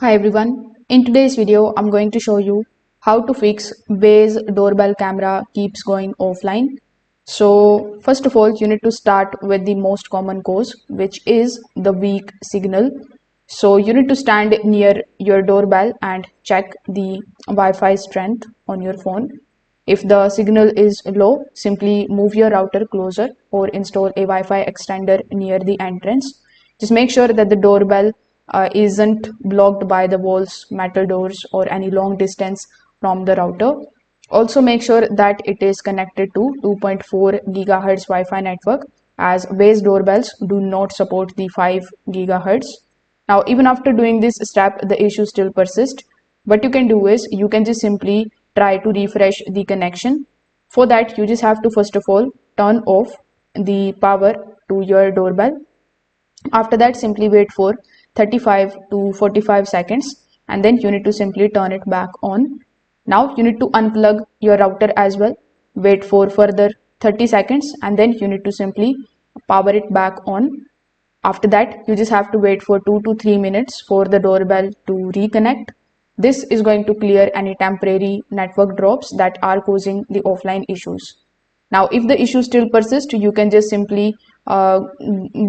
Hi everyone, in today's video I'm going to show you how to fix Wyze doorbell camera keeps going offline. So first of all you need to start with the most common cause, which is the weak signal. So you need to stand near your doorbell and check the Wi-Fi strength on your phone. If the signal is low, simply move your router closer or install a Wi-Fi extender near the entrance. Just make sure that the doorbell isn't blocked by the walls, metal doors, or any long distance from the router. Also make sure that it is connected to 2.4 gigahertz Wi-Fi network, as Wyze doorbells do not support the 5 gigahertz. Now, even after doing this step, the issue still persists. What you can do is you can just simply try to refresh the connection. For that, you just have to first of all turn off the power to your doorbell. After that, simply wait for 35 to 45 seconds and then you need to simply turn it back on. Now you need to unplug your router as well. Wait for further 30 seconds and then you need to simply power it back on. After that, you just have to wait for 2 to 3 minutes for the doorbell to reconnect. This is going to clear any temporary network drops that are causing the offline issues. Now, if the issue still persists, you can just simply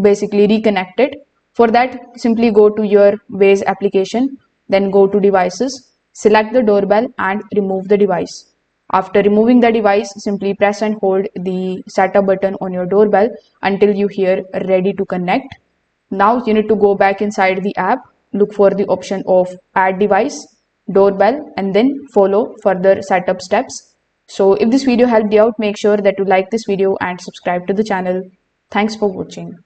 basically reconnect it. For that, simply go to your Wyze application, then go to devices, select the doorbell and remove the device. After removing the device, simply press and hold the setup button on your doorbell until you hear ready to connect. Now you need to go back inside the app, look for the option of add device, doorbell, and then follow further setup steps. So if this video helped you out, make sure that you like this video and subscribe to the channel. Thanks for watching.